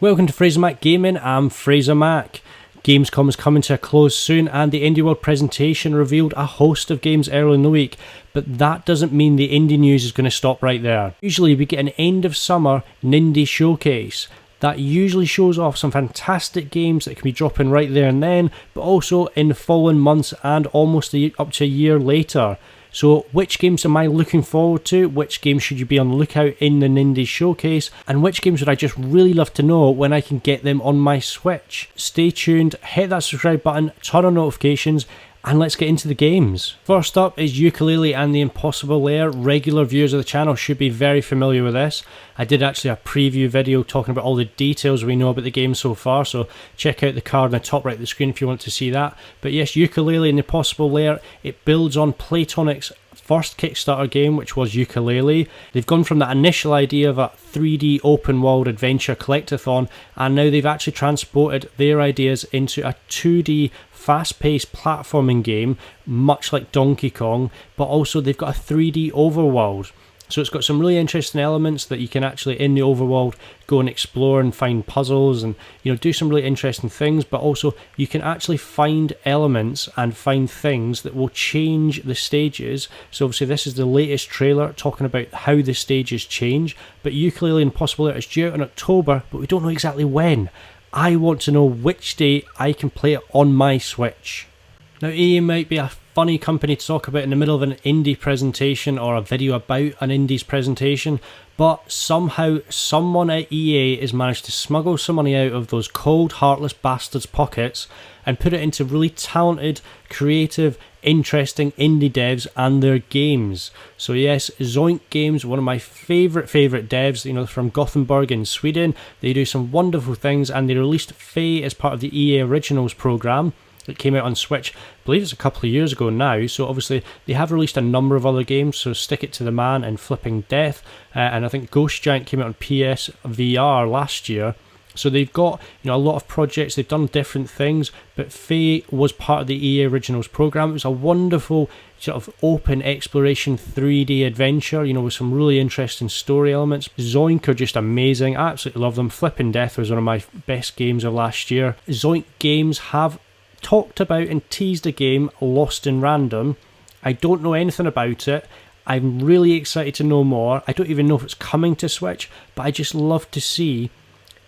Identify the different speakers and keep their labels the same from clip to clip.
Speaker 1: Welcome to Fraser Mac Gaming. I'm Fraser Mac. Gamescom is coming to a close soon, and the Indie World presentation revealed a host of games early in the week, but that doesn't mean the indie news is going to stop right there. Usually we get an end of summer Nindies showcase that usually shows off some fantastic games that can be dropping right there and then, but also in the following months and almost up to a year later. So which games am I looking forward to, which games should you be on the lookout in the Nindies showcase, and which games would I just really love to know when I can get them on my Switch? Stay tuned, hit that subscribe button, turn on notifications, and let's get into the games. First up is Ukulele and the Impossible Lair. Regular viewers of the channel should be very familiar with this. I did actually a preview video talking about all the details we know about the game so far, so check out the card in the top right of the screen if you want to see that. But yes, Ukulele and the Impossible Lair, it builds on Playtonic's first Kickstarter game, which was Ukulele. They've gone from that initial idea of a 3D open world adventure collectathon, and now they've actually transported their ideas into a 2D fast-paced platforming game, much like Donkey Kong, but also they've got a 3D overworld. So it's got some really interesting elements that you can actually, in the overworld, go and explore and find puzzles and, do some really interesting things, but also you can actually find elements and find things that will change the stages. So obviously this is the latest trailer talking about how the stages change, but Ukulele and Impossible Lair is due out in October, but we don't know exactly when. I want to know which day I can play it on my Switch. Now, EA might be a funny company to talk about in the middle of an indie presentation or a video about an indies presentation, but somehow someone at EA has managed to smuggle some money out of those cold, heartless bastards' pockets and put it into really talented, creative, interesting indie devs and their games. So yes, Zoink Games, one of my favourite devs, from Gothenburg in Sweden. They do some wonderful things, and they released Faye as part of the EA Originals programme. It came out on Switch, I believe it's a couple of years ago now, so obviously they have released a number of other games, so Stick It to the Man and Flipping Death, and I think Ghost Giant came out on PS VR last year. So they've got a lot of projects, they've done different things, but Faye was part of the EA Originals programme. It was a wonderful sort of open exploration 3D adventure, with some really interesting story elements. Zoink are just amazing, I absolutely love them. Flipping Death was one of my best games of last year. Zoink Games have talked about and teased a game, Lost in Random. I don't know anything about it. I'm really excited to know more. I don't even know if it's coming to Switch, but I just love to see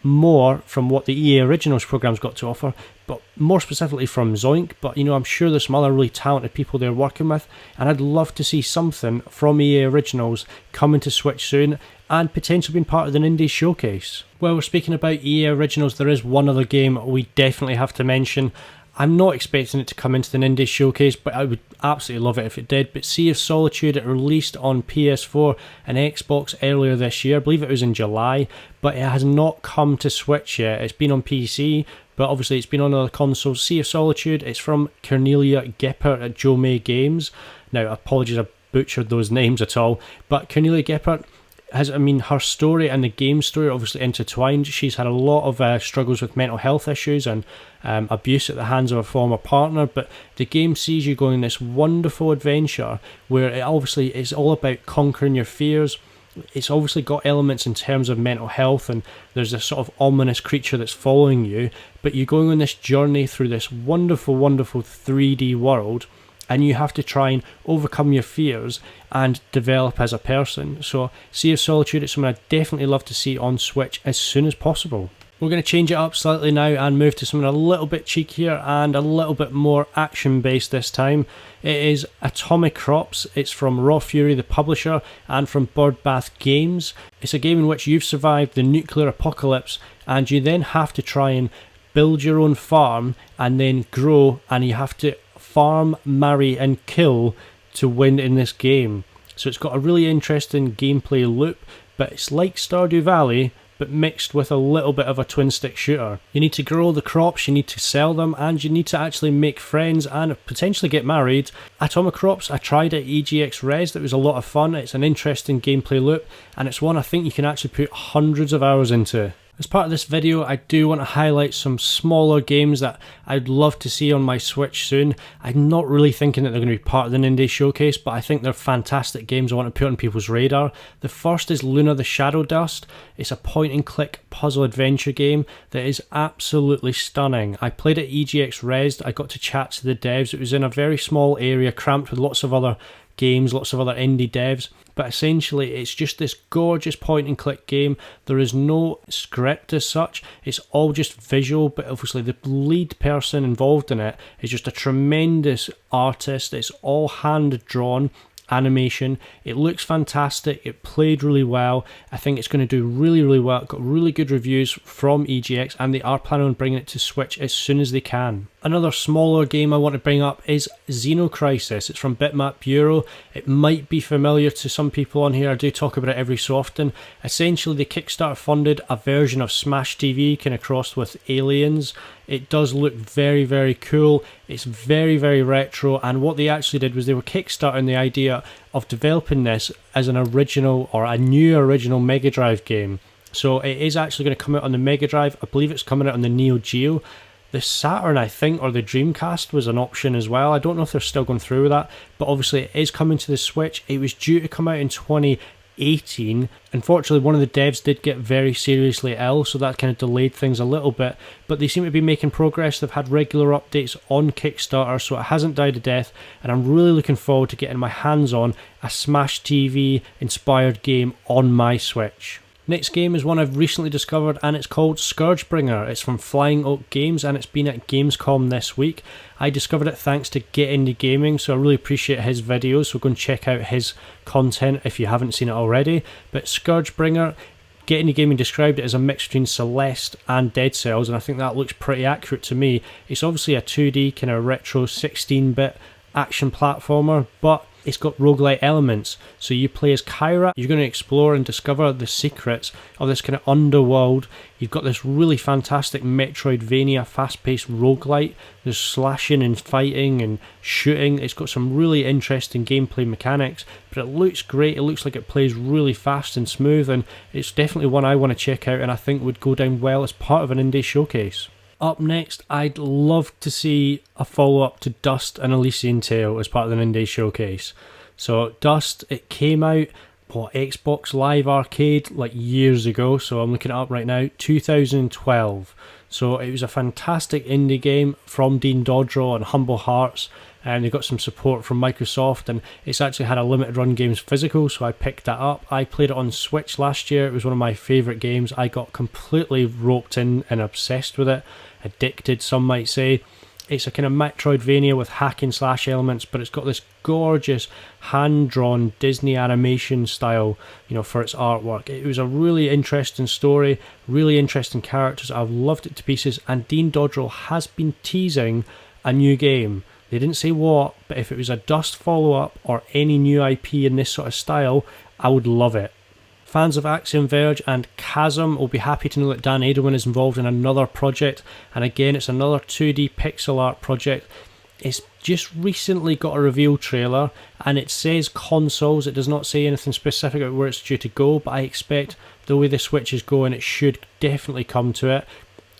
Speaker 1: more from what the EA Originals program's got to offer, but more specifically from Zoink. But I'm sure there's some other really talented people they're working with, and I'd love to see something from EA Originals coming to Switch soon and potentially being part of the Nindies showcase. While we're speaking about EA Originals, there is one other game we definitely have to mention. I'm not expecting it to come into the Nindies showcase, but I would absolutely love it if it did. But Sea of Solitude, it released on PS4 and Xbox earlier this year. I believe it was in July, but it has not come to Switch yet. It's been on PC, but obviously it's been on other consoles. Sea of Solitude, it's from Cornelia Geppert at Joe May Games. Now, apologies I butchered those names at all, but Cornelia Geppert has, her story and the game story are obviously intertwined. She's had a lot of struggles with mental health issues and abuse at the hands of a former partner, but the game sees you going on this wonderful adventure where it obviously is all about conquering your fears. It's obviously got elements in terms of mental health, and there's this sort of ominous creature that's following you, but you're going on this journey through this wonderful 3D world, and you have to try and overcome your fears and develop as a person. So Sea of Solitude is something I'd definitely love to see on Switch as soon as possible. We're going to change it up slightly now and move to something a little bit cheekier and a little bit more action based this time. It is Atomic Crops. It's from Raw Fury, the publisher, and from Birdbath Games. It's a game in which you've survived the nuclear apocalypse, and you then have to try and build your own farm and then grow, and you have to farm, marry and kill to win in this game. So it's got a really interesting gameplay loop, but it's like Stardew Valley but mixed with a little bit of a twin stick shooter. You need to grow the crops, you need to sell them, and you need to actually make friends and potentially get married. Atomic Crops, I tried at EGX Res, that was a lot of fun. It's an interesting gameplay loop, and it's one I think you can actually put hundreds of hours into. As part of this video, I do want to highlight some smaller games that I'd love to see on my Switch soon. I'm not really thinking that they're going to be part of the Nindies showcase, but I think they're fantastic games I want to put on people's radar. The first is Luna the Shadow Dust. It's a point-and-click puzzle adventure game that is absolutely stunning. I played at EGX Rezzed. I got to chat to the devs. It was in a very small area, cramped with lots of other games, lots of other indie devs, but essentially it's just this gorgeous point and click game. There is no script as such, it's all just visual, but obviously the lead person involved in it is just a tremendous artist. It's all hand drawn animation. It looks fantastic. It played really well. I think it's going to do really well. It got really good reviews from EGX, and they are planning on bringing it to Switch as soon as they can. Another smaller game I want to bring up is Zeno Crisis. It's from Bitmap Bureau. It might be familiar to some people on here. I do talk about it every so often. Essentially, the Kickstarter funded a version of Smash TV kind of crossed with Aliens. It does look very cool. It's very retro, and what they actually did was they were kickstarting the idea of developing this as an original or a new original Mega Drive game. So it is actually going to come out on the Mega Drive. I believe it's coming out on the Neo Geo. The Saturn, I think, or the Dreamcast was an option as well. I don't know if they're still going through with that, but obviously it is coming to the Switch. It was due to come out in 2018. Unfortunately, one of the devs did get very seriously ill, so that kind of delayed things a little bit, but they seem to be making progress. They've had regular updates on Kickstarter, so it hasn't died a death, and I'm really looking forward to getting my hands on a Smash TV inspired game on my Switch. Next game is one I've recently discovered, and it's called Scourgebringer. It's from Flying Oak Games, and it's been at Gamescom this week. I discovered it thanks to Get Indie Gaming, so I really appreciate his videos, so go and check out his content if you haven't seen it already. But Scourgebringer, Get Indie Gaming described it as a mix between Celeste and Dead Cells, and I think that looks pretty accurate to me. It's obviously a 2D kind of retro 16-bit action platformer, but it's got roguelite elements. So you play as Kyra, you're going to explore and discover the secrets of this kind of underworld. You've got this really fantastic Metroidvania fast-paced roguelite. There's slashing and fighting and shooting. It's got some really interesting gameplay mechanics, but it looks great. It looks like it plays really fast and smooth, and it's definitely one I want to check out and I think would go down well as part of an indie showcase. Up next, I'd love to see a follow-up to Dust and Elysian Tale as part of the Nindies showcase. So Dust, it came out, Xbox Live Arcade like years ago, so I'm looking it up right now, 2012. So it was a fantastic indie game from Dean Dodrell and Humble Hearts, and they got some support from Microsoft, and it's actually had a limited run games physical, so I picked that up. I played it on Switch last year. It was one of my favourite games. I got completely roped in and obsessed with it, addicted some might say. It's a kind of Metroidvania with hack and slash elements, but it's got this gorgeous hand-drawn Disney animation style, for its artwork. It was a really interesting story, really interesting characters. I've loved it to pieces, and Dean Dodrell has been teasing a new game. They didn't say what, but if it was a Dust follow-up or any new IP in this sort of style, I would love it. Fans of Axiom Verge and Chasm will be happy to know that Dan Edelman is involved in another project, and again it's another 2D pixel art project. It's just recently got a reveal trailer, and it says consoles. It does not say anything specific about where it's due to go, but I expect the way the Switch is going, it should definitely come to it.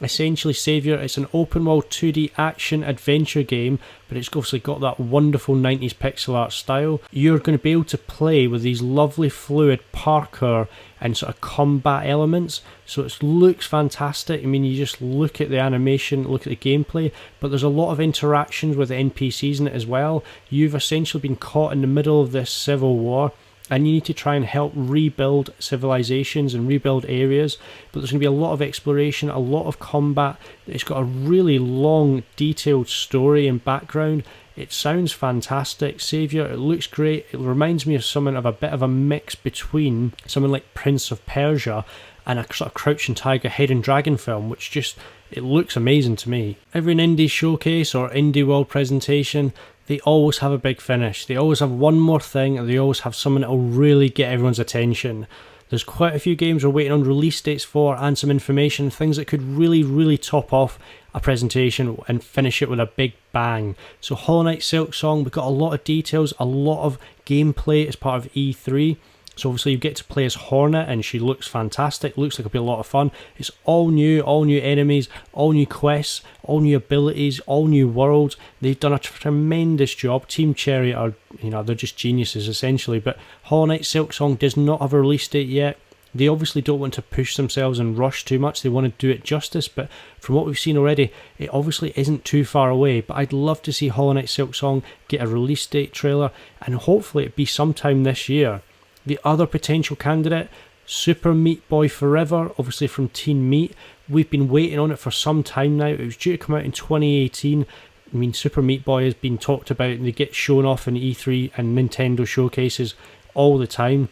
Speaker 1: Essentially, Saviour, it's an open world 2D action adventure game, but it's obviously got that wonderful 90s pixel art style. You're going to be able to play with these lovely fluid parkour and sort of combat elements, so it looks fantastic. I mean, you just look at the animation, look at the gameplay, but there's a lot of interactions with the NPCs in it as well. You've essentially been caught in the middle of this civil war, and you need to try and help rebuild civilizations and rebuild areas, but there's going to be a lot of exploration, a lot of combat. It's got a really long, detailed story and background. It sounds fantastic. Saviour, it looks great. It reminds me of something of a bit of a mix between something like Prince of Persia and a sort of Crouching Tiger, Hidden Dragon film, which just, it looks amazing to me. Every Indie showcase or Indie World presentation, they always have a big finish. They always have one more thing, and they always have something that will really get everyone's attention. There's quite a few games we're waiting on release dates for, and some information, things that could really top off a presentation and finish it with a big bang. So Hornet Silksong, we've got a lot of details, a lot of gameplay as part of E3. So obviously you get to play as Hornet, and she looks fantastic, looks like it'll be a lot of fun. It's all new enemies, all new quests, all new abilities, all new worlds. They've done a tremendous job. Team Cherry are, they're just geniuses essentially. But Hornet Silksong does not have a release date yet. They obviously don't want to push themselves and rush too much. They want to do it justice, but from what we've seen already, it obviously isn't too far away. But I'd love to see Hornet Silksong get a release date trailer, and hopefully it be sometime this year. The other potential candidate, Super Meat Boy Forever, obviously from Teen Meat. We've been waiting on it for some time now. It was due to come out in 2018. I mean, Super Meat Boy has been talked about, and they get shown off in E3 and Nintendo showcases all the time.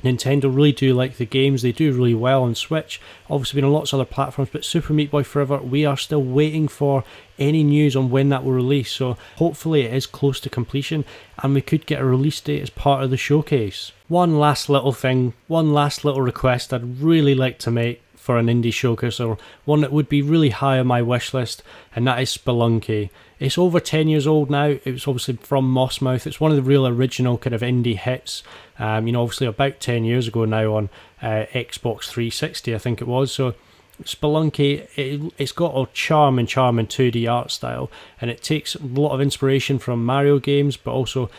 Speaker 1: Nintendo really do like the games. They do really well on Switch. Obviously been on lots of other platforms, but Super Meat Boy Forever, we are still waiting for any news on when that will release. So hopefully it is close to completion, and we could get a release date as part of the showcase. One last little request I'd really like to make for an indie showcase, or one that would be really high on my wish list, and that is Spelunky. It's over 10 years old now. It was obviously from Mossmouth. It's one of the real original kind of indie hits. Obviously about 10 years ago now on Xbox 360, I think it was. So Spelunky, it's got a charming 2D art style, and it takes a lot of inspiration from Mario games, but also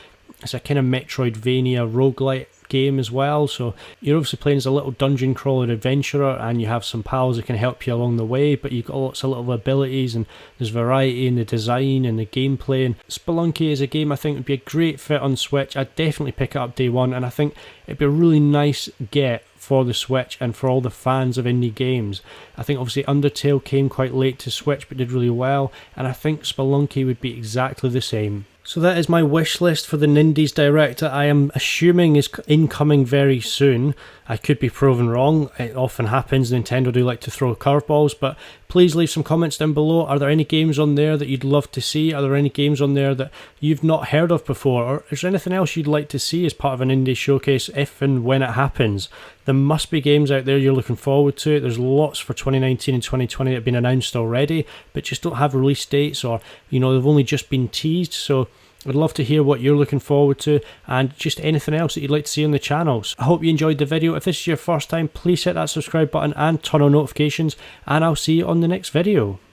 Speaker 1: it's a kind of Metroidvania roguelite game as well. So you're obviously playing as a little dungeon crawler adventurer, and you have some pals that can help you along the way, but you've got lots of little abilities, and there's variety in the design and the gameplay. And Spelunky is a game I think would be a great fit on Switch. I'd definitely pick it up day one, and I think it'd be a really nice get for the Switch and for all the fans of indie games. I think obviously Undertale came quite late to Switch but did really well, and I think Spelunky would be exactly the same. So that is my wish list for the Nindies Direct. I am assuming is incoming very soon. I could be proven wrong. It often happens. Nintendo do like to throw curveballs, but please leave some comments down below. Are there any games on there that you'd love to see? Are there any games on there that you've not heard of before? Or is there anything else you'd like to see as part of an indie showcase if and when it happens? There must be games out there you're looking forward to. There's lots for 2019 and 2020 that have been announced already, but just don't have release dates, or they've only just been teased. So I'd love to hear what you're looking forward to, and just anything else that you'd like to see on the channels. I hope you enjoyed the video. If this is your first time, please hit that subscribe button and turn on notifications, and I'll see you on the next video.